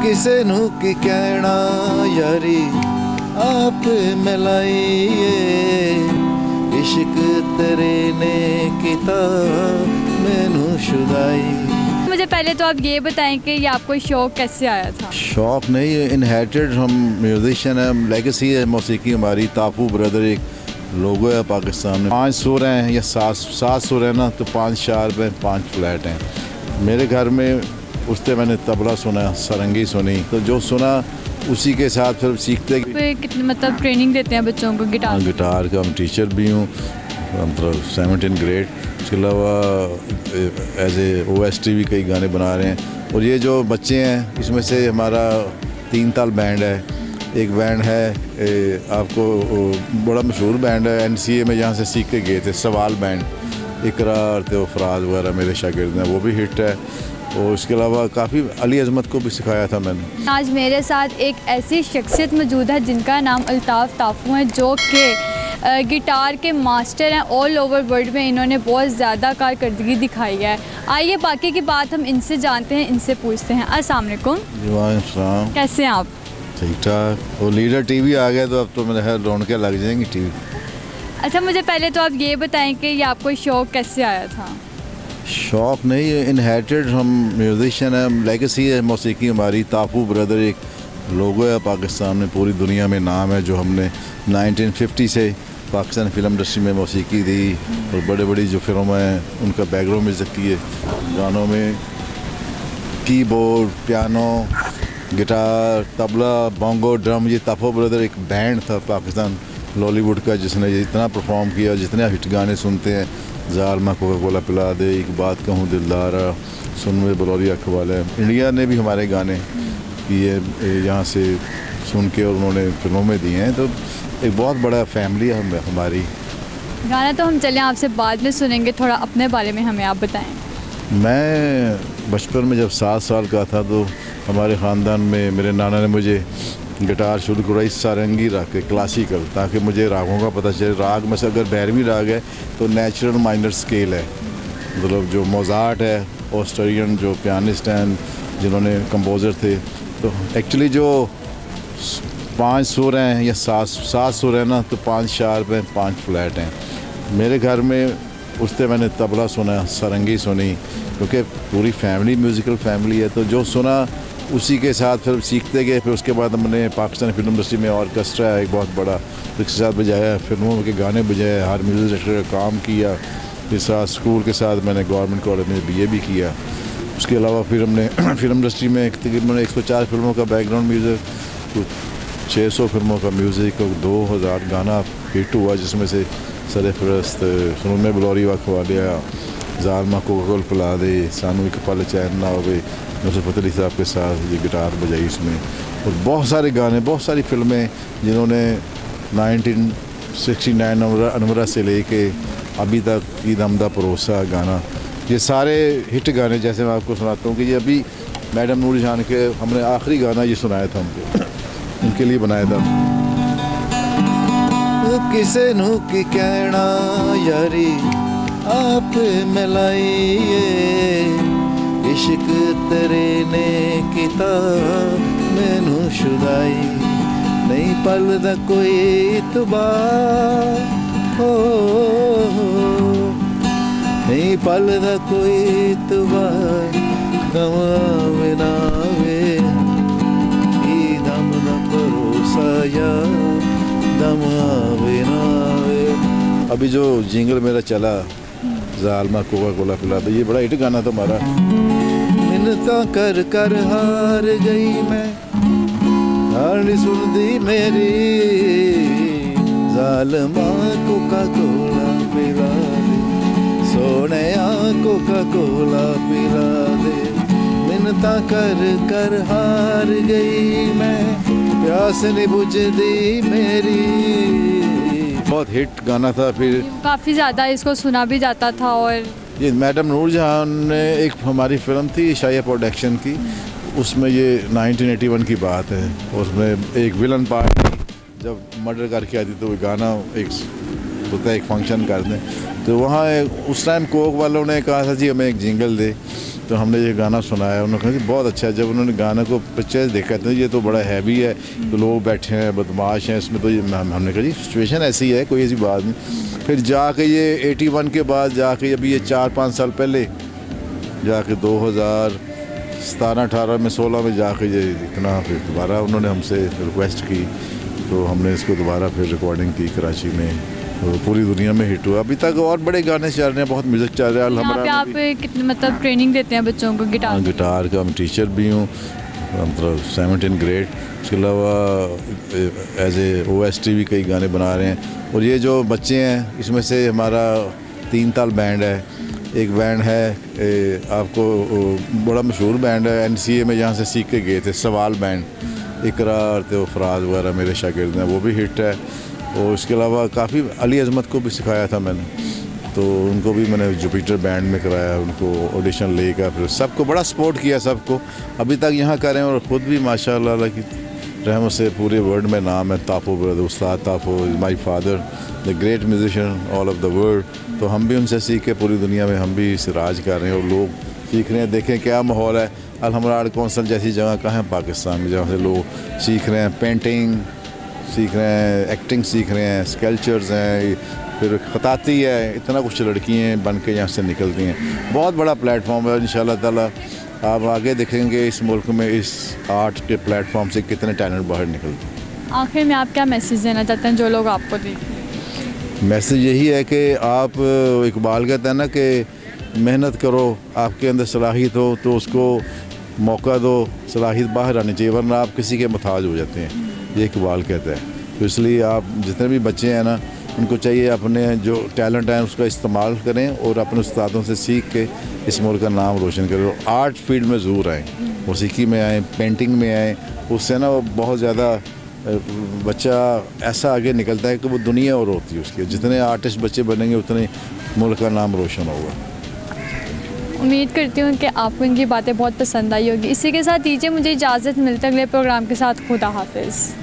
ਕਿਸੇ ਨੂੰ ਕੀ ਕਹਿਣਾ ਯਾਰੀ ਆਪ ਮਿਲਾਈਏ इश्क तेरे ने किता मैनू शुदाई। मुझे पहले तो आप ये बताएं कि ये आपको शौक कैसे आया था? शौक नहीं, इनहेरिटेड, हम म्यूजिशियन है, लेगेसी है मौसीकी हमारी। तापू ब्रदर एक लोगो है पाकिस्तान में। 5 सुर हैं या 7 सुर हैं ना, तो 5 शार्प हैं, 5 फ्लैट हैं। मेरे घर में उससे मैंने तबला सुना, सारंगी सुनी, तो जो सुना उसी के साथ फिर सीखते। कितने मतलब ट्रेनिंग देते हैं बच्चों को गिटार? गिटार का हम टीचर भी हूँ, मतलब 17 ग्रेड। उसके अलावा एज ए OST भी कई गाने बना रहे हैं। और ये जो बच्चे हैं इसमें से हमारा 3 ताल बैंड है। एक बैंड है आपको बड़ा मशहूर बैंड है, NCA में जहाँ से सीख के गए थे, सवाल बैंड। इकरा और तो फराज वगैरह मेरे शागिर्द हैं, वो भी हिट है। और इसके अलावा काफ़ी अली अज़मत को भी सिखाया था मैंने। आज मेरे साथ एक ऐसी शख्सियत मौजूद है जिनका नाम अल्ताफ़ ताफू है, जो कि गिटार के मास्टर हैं। ऑल ओवर वर्ल्ड में इन्होंने बहुत ज़्यादा कारकर्दगी दिखाई है। आइए बाकी की बात हम इनसे जानते हैं, इनसे पूछते हैं। अस्सलाम वालेकुम, कैसे हैं आप? ठीक ठाक। वो लीडर टीवी आ गया तो अब तो मेरे ख्याल रौनकें लग जाएंगी टीवी। अच्छा, मुझे पहले तो आप ये बताएं कि ये आपको शौक कैसे आया था? शौक नहीं, इनहेरिटेड, हम म्यूजिशियन है, लेगेसी है मौसीकी हमारी। तापू ब्रदर एक लोगो है पाकिस्तान में, पूरी दुनिया में नाम है। जो हमने 1950 से पाकिस्तान फिल्म इंडस्ट्री में मौसीकी दी और बड़े बड़ी जो फिल्में हैं उनका बैकग्राउंड म्यूज़िक किए। गानों में keyboard, piano, guitar, tabla, bongo, drum. ये तापू ब्रदर एक बैंड था पाकिस्तान लॉलीवुड का जिसने इतना परफॉर्म किया। जितने हिट गाने सुनते हैं, ज़ालमा कोका कोला पिला दे, एक बात कहूँ दिलदारा, सुन में बलौरी अख वाले, इंडिया ने भी हमारे गाने किए यहाँ से सुन के, और उन्होंने फिल्मों में दिए हैं। तो एक बहुत बड़ा फैमिली है हमारी। गाना तो हम चलें आपसे बाद में सुनेंगे, थोड़ा अपने बारे में हमें आप बताएं। मैं बचपन में जब 7 साल का था तो हमारे ख़ानदान में मेरे नाना ने मुझे गिटार शुरू कराई, सारंगी रख के, क्लासिकल, ताकि मुझे रागों का पता चले। राग में से अगर भैरवी राग है तो नेचुरल माइनर स्केल है, मतलब जो मोज़ार्ट है, ऑस्ट्रियन जो पियानिस्ट हैं जिन्होंने कंपोज़र थे। तो एक्चुअली जो 5 सुर हैं या 7 सुर हैं ना, तो 5 शार्प हैं, 5 फ्लैट हैं। मेरे घर में उससे मैंने तबला सुना, सारंगी सुनी, क्योंकि पूरी फैमिली म्यूज़िकल फैमिली है। तो जो सुना उसी के साथ फिर सीखते गए। फिर उसके बाद हमने पाकिस्तान फिल्म इंडस्ट्री में ऑर्केस्ट्रा है एक बहुत बड़ा, उसके साथ बजाया, फिल्मों के गाने बजाए, हर म्यूज़िक डायरेक्टर का काम किया। फिर साथ स्कूल के साथ मैंने गवर्नमेंट कॉलेज में BA भी किया। उसके अलावा फिर हमने फिल्म इंडस्ट्री में तकरीबन 104 फिल्मों का बैकग्राउंड म्यूज़िक, कुछ 600 फिल्मों का म्यूज़िक और 2000 गाना हिट हुआ, जिसमें से सरफरस्त, सुन में बलौरी वख वालिया, ज़ालमा कोका कोला पिला दे, सानू एक पल चैन ना होवे, नुसरत फतेह अली साहब के साथ ये गिटार बजाई इसमें। और बहुत सारे गाने, बहुत सारी फिल्में जिन्होंने 1969 अनवरा से लेके अभी तक, ईद आमदा परोसा गाना, ये सारे हिट गाने। जैसे मैं आपको सुनाता हूँ कि ये अभी मैडम नूर जहान के हमने आखिरी गाना ये सुनाया था उनके लिए बनाया था। किसे नू की कहना यारी आप मिलाइए इश्क तेरे ने किता मैनू शुदाई। नहीं पलदा कोई इतबार हो, नहीं पलदा कोई इतबार, गम आवे ना आवे, दम न भरोसा या दम आवे ना आवे। अभी जो जिंगल मेरा चला, ज़ालमा कोका कोला पिला दे, ये बड़ा हिट गाना था हमारा। मिन्नता कर कर हार गई मैं, हार नहीं सुनदी मेरी, ज़ालमा कोका कोला पिला दे, सोनिया कोका कोला पिला दे। मिन्नता कर कर हार गई मैं, प्यास नहीं बुझदी मेरी। बहुत हिट गाना था। फिर काफ़ी ज़्यादा इसको सुना भी जाता था। और ये मैडम नूर जहां ने एक हमारी फिल्म थी शाया प्रोडक्शन की, उसमें ये 1981 की बात है। उसमें एक विलन पार्ट जब मर्डर करके आती तो वो गाना एक होता है एक फंक्शन कर दें, तो वहाँ उस टाइम कोक वालों ने कहा था जी हमें एक जिंगल दे, तो हमने ये गाना सुनाया, उन्होंने कहा जी बहुत अच्छा है। जब उन्होंने गाने को पिक्चर देखा तो ये तो बड़ा हैवी है, तो लोग बैठे हैं बदमाश हैं इसमें, तो ये हमने कहा जी सिचुएशन ऐसी है, कोई ऐसी बात नहीं। फिर जाके ये 81 के बाद जाके अभी ये 4-5 साल पहले जाके 2017-18 में 16 में जाके ये इतना फिर दोबारा उन्होंने हमसे रिक्वेस्ट की, तो हमने इसको दोबारा फिर रिकॉर्डिंग की कराची में, तो पूरी दुनिया में हिट हुआ। अभी तक और बड़े गाने चल रहे हैं, बहुत म्यूज़िक चल रहा है। यहाँ पे आप कितने मतलब ट्रेनिंग देते हैं बच्चों को गिटार? गिटार का मैं टीचर भी हूँ, मतलब 17 ग्रेड। उसके अलावा एज ए OST भी कई गाने बना रहे हैं। और ये जो बच्चे हैं इसमें से हमारा 3 ताल बैंड है, एक बैंड है आपको बड़ा मशहूर बैंड है NCA में, जहाँ से सीख के गए थे, सवाल बैंड, इकरार तो फराज वगैरह मेरे शागिर्द हैं, वो भी हिट है। और इसके अलावा काफ़ी अली अज़मत को भी सिखाया था मैंने, तो उनको भी मैंने जुपिटर बैंड में कराया, उनको ऑडिशन लेकर फिर सबको बड़ा सपोर्ट किया सबको, अभी तक यहाँ करें। और ख़ुद भी माशाल्लाह अल्लाह की रहमत से पूरे वर्ल्ड में नाम है। ताफो ब्रदर, उस्ताद ताफो is my father, the great musician all of the world. तो हम भी उनसे सीख के पूरी दुनिया में हम भी इस राज कर रहे हैं, और लोग सीख रहे हैं। देखें क्या माहौल है, अलहमरा आर्ट कौंसल जैसी जगह कहाँ है पाकिस्तान में, जहाँ से लोग सीख रहे हैं, पेंटिंग सीख रहे हैं, एक्टिंग सीख रहे हैं, स्कल्पचर्स हैं, फिर खताती है, इतना कुछ लड़कियाँ बन के यहाँ से निकलती हैं। बहुत बड़ा प्लेटफॉर्म है। इंशाल्लाह ताला आप आगे देखेंगे इस मुल्क में इस आर्ट के प्लेटफॉर्म से कितने टैलेंट बाहर निकलते हैं। आखिर में आप क्या मैसेज देना चाहते हैं जो लोग आपको देखें? मैसेज यही है कि आप, इकबाल कहता है ना कि मेहनत करो, आपके अंदर सलाहियत हो तो उसको मौका दो, सलाहियत बाहर आनी चाहिए, वरना आप किसी के मुताज हो जाते हैं, ये इकबाल कहता है। तो इसलिए आप जितने भी बच्चे हैं ना, उनको चाहिए अपने जो टैलेंट है उसका इस्तेमाल करें, और अपने उस्तादों से सीख के इस मुल्क का नाम रोशन करें। आर्ट फील्ड में ज़रूर आएँ, मौसीकी में आएँ, पेंटिंग में आएँ, उससे ना वो बहुत ज़्यादा बच्चा ऐसा आगे निकलता है कि वो दुनिया और होती है उसकी। जितने आर्टिस्ट बच्चे बनेंगे उतने मुल्क का नाम रोशन होगा। उम्मीद करती हूँ कि आपको इनकी बातें बहुत पसंद आई होगी। इसी के साथ दीजिए मुझे इजाज़त, मिलते अगले प्रोग्राम के साथ। खुदा हाफिज़।